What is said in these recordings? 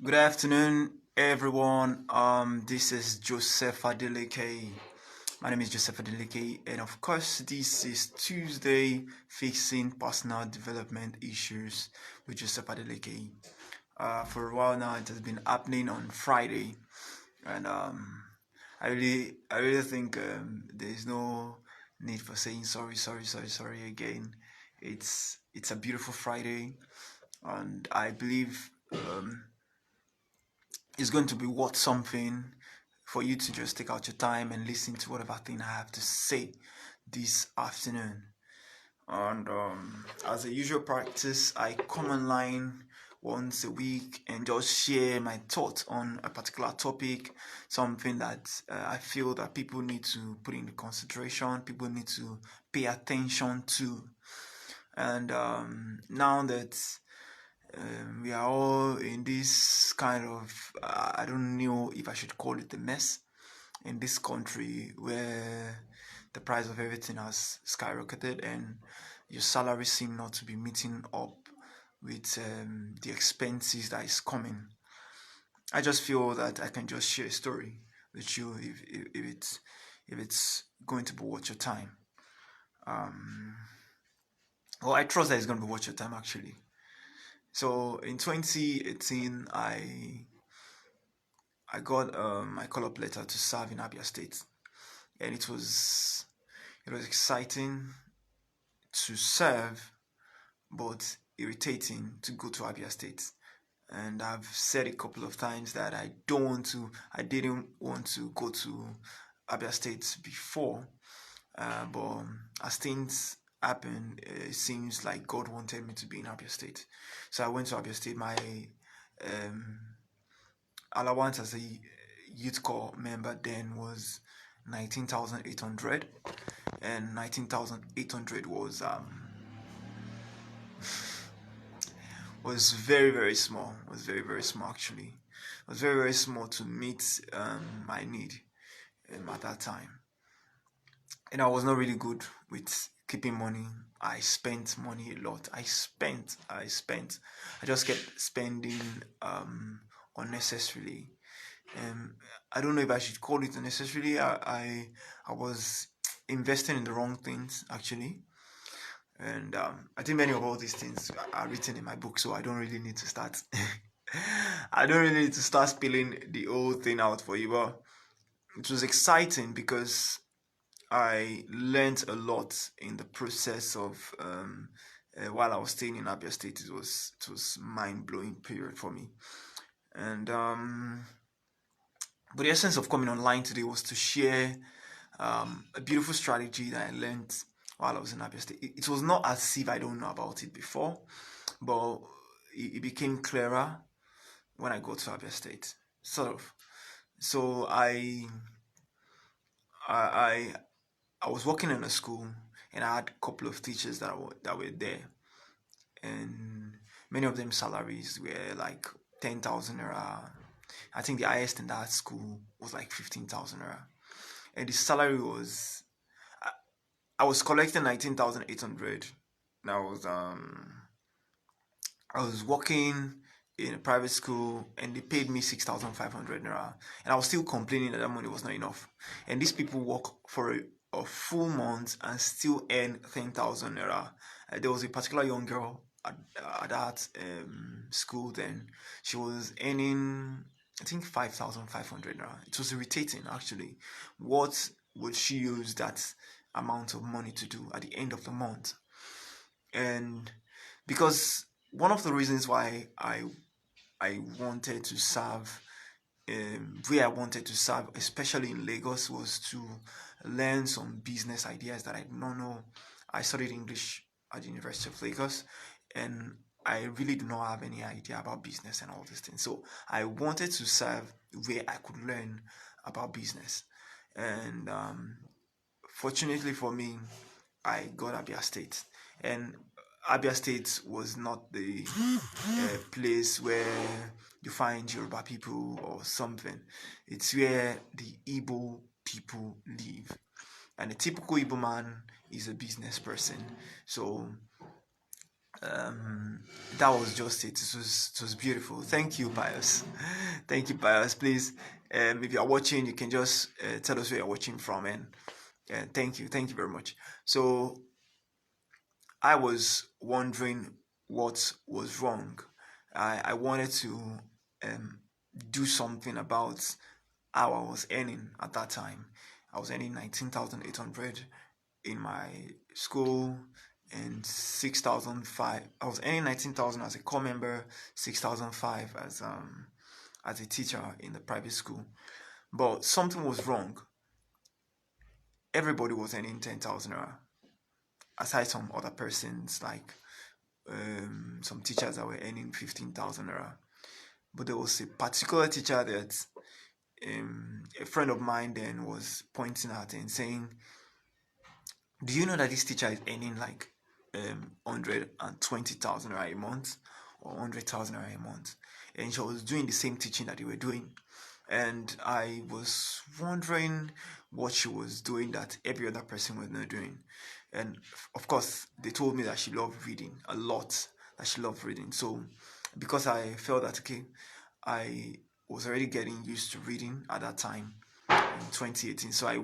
Good afternoon, everyone. This is Joseph Adeleke. My name is Joseph Adeleke, and of course, this is Tuesday Fixing Personal Development Issues with Joseph Adeleke. For a while now, it has been happening on Friday, and I really think there is no need for saying sorry again. It's a beautiful Friday, and I believe it's going to be worth something for you to just take out your time and listen to whatever thing I have to say this afternoon. And as a usual practice, I come online once a week and just share my thoughts on a particular topic, something that I feel that people need to put into consideration, people need to pay attention to. And now that we are all in this kind of, I don't know if I should call it a mess in this country where the price of everything has skyrocketed and your salary seem not to be meeting up with the expenses that is coming. I just feel that I can just share a story with you if it's going to be worth your time. Um, well, I trust that it's going to be worth your time actually. So in 2018, I got my call-up letter to serve in Abia State, and it was exciting to serve, but irritating to go to Abia State. And I've said a couple of times that I didn't want to go to Abia State before, but as things happened, it seems like God wanted me to be in Abia State. So I went to Abia State. My um, allowance as a youth corps member then was 19,800, and 19,800 was very small. Was very small actually. It was very small to meet my need at that time. And I was not really good with keeping money. I spent money a lot. I just kept spending unnecessarily. I don't know if I should call it unnecessarily. I was investing in the wrong things actually, and I think many of all these things are written in my book, so I don't really need to start. I don't really need to start spilling the whole thing out for you, but it was exciting because I learned a lot in the process of while I was staying in Abia State. It was mind blowing period for me, and but the essence of coming online today was to share a beautiful strategy that I learned while I was in Abia State. It was not as if I don't know about it before, but it became clearer when I got to Abia State, sort of. So I I was working in a school, and I had a couple of teachers that were there, and many of them salaries were like 10,000 naira. I think the highest in that school was like 15,000 naira, and the salary was I was collecting 19,800. And I was working in a private school, and they paid me 6,500 naira, and I was still complaining that that money was not enough. And these people work for a full month and still earn 10,000 naira. There was a particular young girl at that school then. She was earning, I think, 5,500 naira. It was irritating actually. What would she use that amount of money to do at the end of the month? And because one of the reasons why I wanted to serve, where I wanted to serve, especially in Lagos, was to learn some business ideas that I did not know. I studied English at the University of Lagos, and I really do not have any idea about business and all these things. So I wanted to serve where I could learn about business. And fortunately for me, I got Abia State, and Abia State was not the place where you find Yoruba people or something. It's where the Igbo people live, and a typical Igbo man is a business person. So um, that was just it. It was beautiful. Thank you, Pius. Thank you, Pius. Please, if you are watching, you can just tell us where you're watching from, and thank you very much. So I was wondering what was wrong. I wanted to um, do something about how I was earning at that time. I was earning 19,800 in my school and 6,005. I was earning 19,000 as a core member, 6,005 as a teacher in the private school. But something was wrong. Everybody was earning 10,000 naira, aside some other persons like some teachers that were earning 15,000 naira. But there was a particular teacher that a friend of mine then was pointing at and saying, "Do you know that this teacher is earning like 120,000 naira a month or 100,000 naira a month?" And she was doing the same teaching that they were doing. And I was wondering what she was doing that every other person was not doing. And of course, they told me that she loved reading a lot, that she loved reading. So, because I felt that, okay, I was already getting used to reading at that time in 2018. So I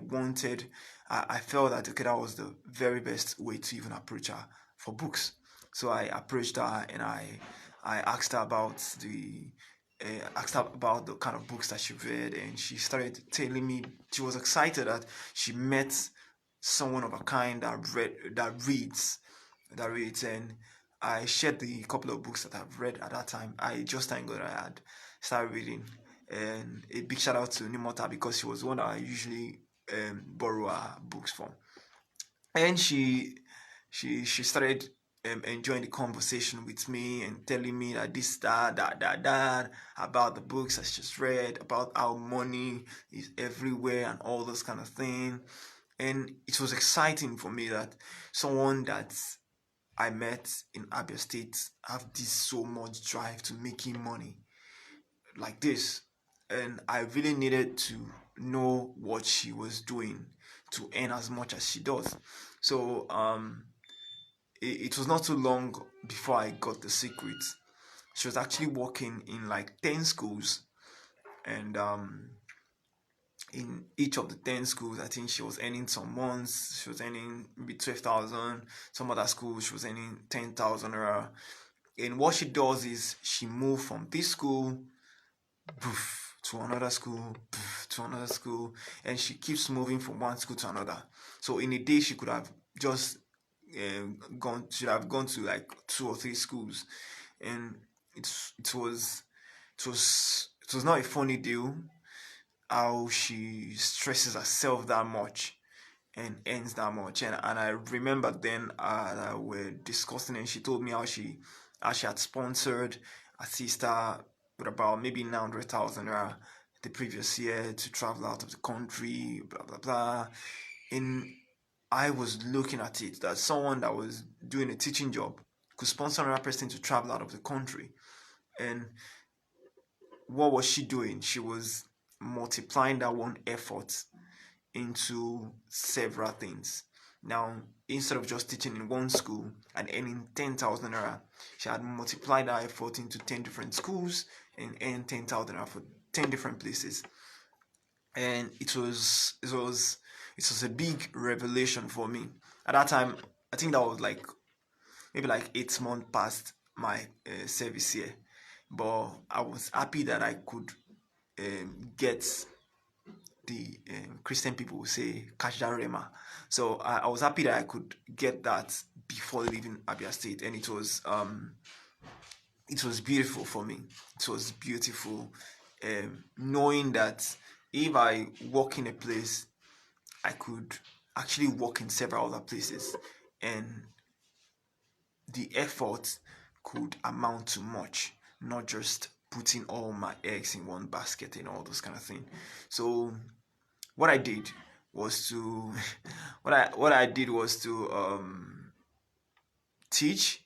felt that, okay, that was the very best way to even approach her for books. So I approached her and I asked her about the kind of books that she read, and she started telling me she was excited that she met someone of a kind that reads, and I shared the couple of books that I've read at that time. I just thank God I had started reading, and a big shout out to Nimota because she was one that I usually borrow her books from, and she started enjoying the conversation with me and telling me that this that about the books I just read, about how money is everywhere and all those kind of thing. And it was exciting for me that someone that I met in Abia State have this so much drive to making money like this. And I really needed to know what she was doing to earn as much as she does. So it was not too long before I got the secret. She was actually working in like 10 schools, and in each of the 10 schools, I think she was earning some months, she was earning maybe 12,000, some other schools, she was earning 10,000. And what she does is she moved from this school poof, to another school, poof, to another school, and she keeps moving from one school to another. So in a day, she could have just should have gone to like 2 or 3 schools, and it was not a funny deal how she stresses herself that much and earns that much. And I remember then that we're discussing, and she told me how she had sponsored a sister with about maybe 900,000 the previous year to travel out of the country, blah blah blah. And I was looking at it that someone that was doing a teaching job could sponsor another person to travel out of the country. And what was she doing? She was multiplying that one effort into several things. Now, instead of just teaching in one school and earning 10,000 naira, she had multiplied that effort into 10 different schools and earned 10,000 naira for 10 different places. And it was a big revelation for me. At that time, I think that was like maybe like 8 months past my service year, but I was happy that I could get the Christian people will say Kasha Rema. So I was happy that I could get that before leaving Abia State, and it was beautiful for me. It was beautiful knowing that if I work in a place, I could actually work in several other places, and the effort could amount to much, not just putting all my eggs in one basket and all those kind of things. So what I did was to teach.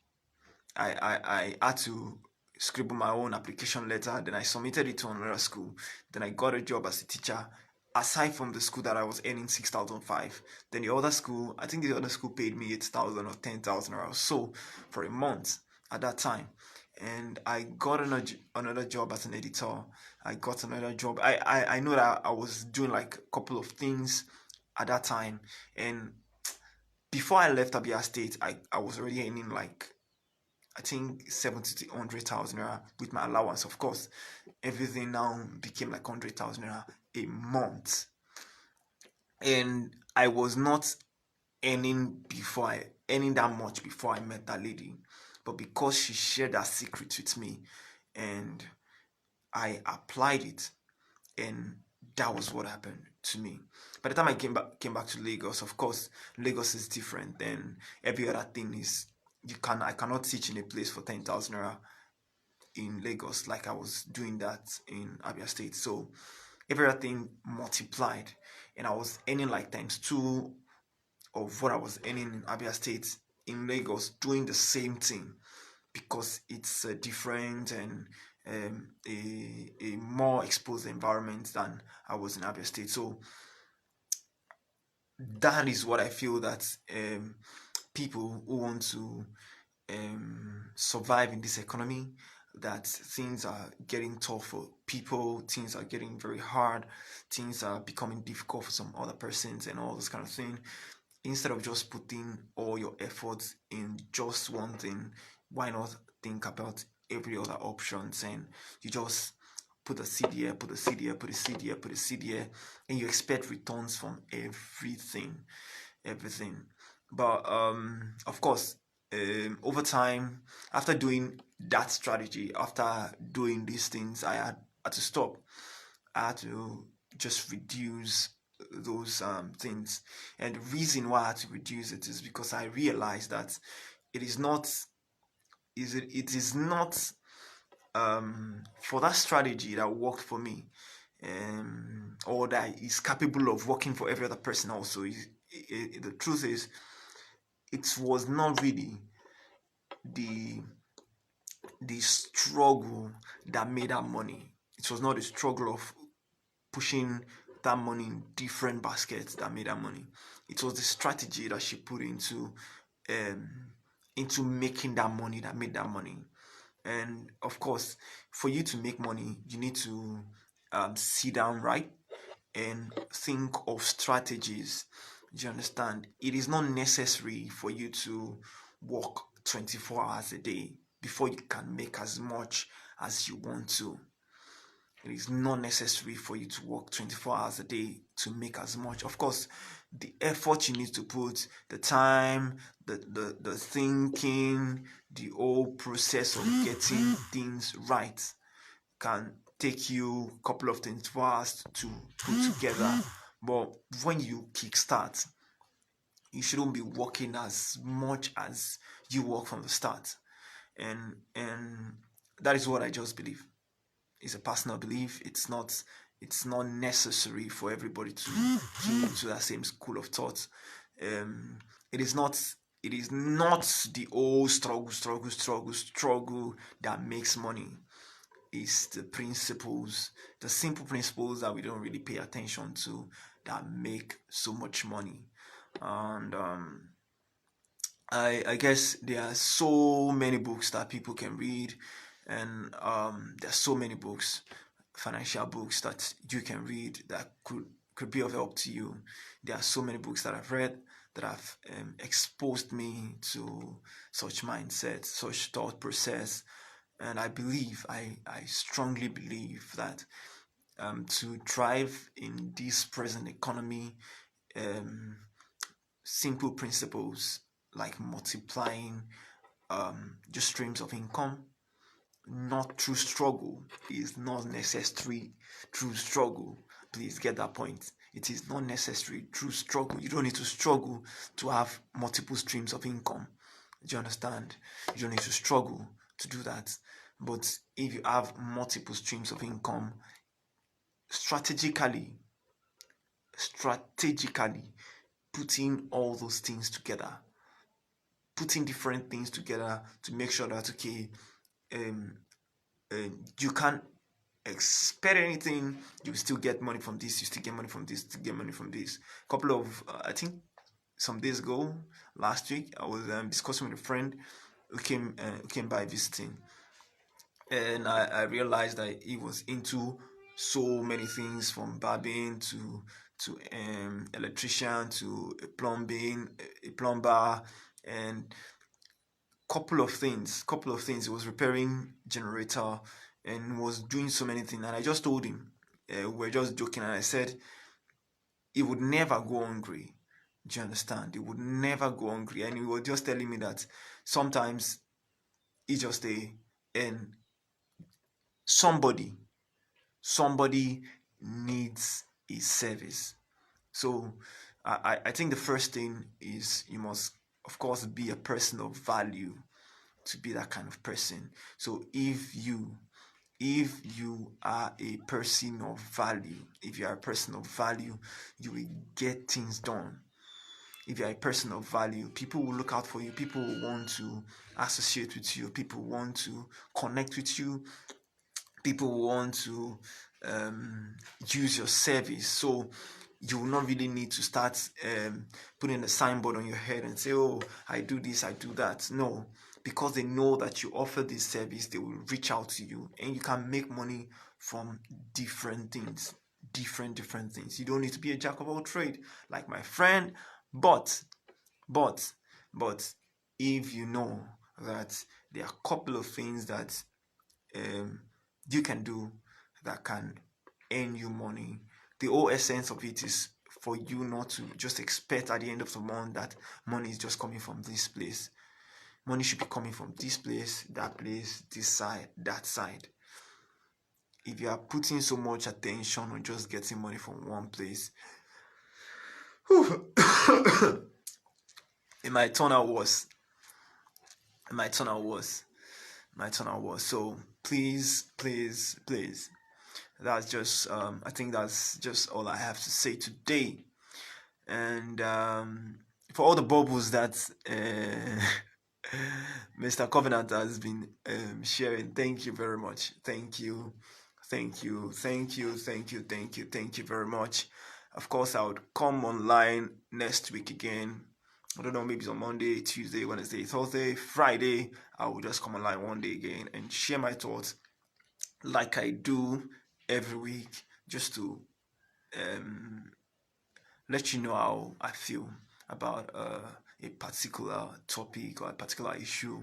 I had to scribble my own application letter, then I submitted it to another school, then I got a job as a teacher, aside from the school that I was earning 6,500, then the other school, I think the other school paid me 8,000 or 10,000 or so for a month at that time. And I got another job as an editor. I got another job. I know that I was doing like a couple of things at that time. And before I left Abia State, I was already earning like, I think 70 to 100,000 naira with my allowance. Of course, everything now became like 100,000 naira a month. And I was not earning that much before I met that lady. But because she shared that secret with me and I applied it, and that was what happened to me. By the time I came back to Lagos, of course, Lagos is different than every other thing. Is I cannot teach in a place for 10,000 naira in Lagos like I was doing that in Abia State. So everything multiplied, and I was earning like times two of what I was earning in Abia State in Lagos doing the same thing, because it's a different and a more exposed environment than I was in Abia State. So that is what I feel that people who want to survive in this economy, that things are getting tough for people, things are getting very hard, things are becoming difficult for some other persons and all this kind of thing. Instead of just putting all your efforts in just one thing, why not think about every other options, and you just put a seed here, put a seed here, put a seed here, put a seed here, and you expect returns from everything. But of course, over time, after doing that strategy, after doing these things, I had to stop. I had to just reduce those things. And the reason why I had to reduce it is because I realized that it is not it is not for that strategy that worked for me, or that is capable of working for every other person also. The truth is, it was not really the struggle that made that money. It was not the struggle of pushing that money in different baskets that made that money. It was the strategy that she put into making that money that made that money. And of course, for you to make money, you need to sit down, right, and think of strategies. Do you understand? It is not necessary for you to work 24 hours a day before you can make as much as you want to. It is not necessary for you to work 24 hours a day to make as much. Of course, the effort you need to put, the time, the thinking, the whole process of getting things right can take you a couple of 24 hours to put together. But when you kickstart, you shouldn't be working as much as you work from the start. And that is what I just believe. It's a personal belief. It's not necessary for everybody to key into that same school of thought. Um, it is not the old struggle that makes money. It's the principles, the simple principles that we don't really pay attention to, that make so much money. And I guess there are so many books that people can read, and there are so many books, financial books, that you can read that could be of help to you. There are so many books that I've read that have exposed me to such mindset, such thought process, and I strongly believe that to thrive in this present economy, simple principles like multiplying just streams of income, not through struggle, is not necessary through struggle. Please get that point. It is not necessary through struggle. You don't need to struggle to have multiple streams of income. Do you understand? You don't need to struggle to do that. But if you have multiple streams of income, strategically putting all those things together, putting different things together to make sure that, okay, you can expect anything, you still get money from this, you still get money from this, still get money from this. Couple of I think some days ago, last week, I was discussing with a friend who came by visiting, and I realized that he was into so many things, from barbing to electrician to a plumber, and couple of things. He was repairing generator and was doing so many things, and I just told him, we're just joking, and I said he would never go hungry. Do you understand? He would never go hungry, and he was just telling me that sometimes he just a and somebody somebody needs his service. So I think the first thing is you must, of course, be a person of value to be that kind of person. So if you are a person of value, if you are a person of value, you will get things done. If you are a person of value, people will look out for you, people will want to associate with you, people want to connect with you, people want to use your service. So you will not really need to start putting a signboard on your head and say, oh, I do this, I do that. No, because they know that you offer this service, they will reach out to you, and you can make money from different things. Different things. You don't need to be a jack of all trade like my friend, but but but if you know that there are a couple of things that um, you can do that can earn you money. The whole essence of it is for you not to just expect at the end of the month that money is just coming from this place. Money should be coming from this place, this side, that side. If you are putting so much attention on just getting money from one place, it might turn out worse. It might turn out worse. So please, that's just I think that's just all I have to say today. And for all the bubbles that Mr. Covenant has been sharing, thank you very much. Thank you very much. Of course, I would come online next week again. I don't know, maybe it's on Monday, Tuesday, Wednesday, Thursday, Friday. I will just come online one day again and share my thoughts like I do every week, just to let you know how I feel about a particular topic or a particular issue.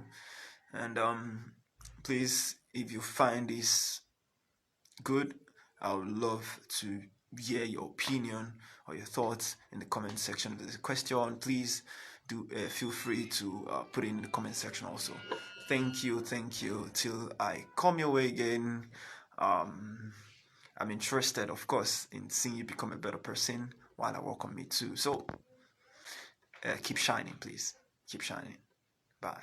And please, if you find this good, I would love to hear your opinion or your thoughts in the comment section. If there's a question, please do feel free to put it in the comment section also. Thank you. Till I come your way again. I'm interested, of course, in seeing you become a better person while I work on me too. So keep shining, please. Keep shining. Bye.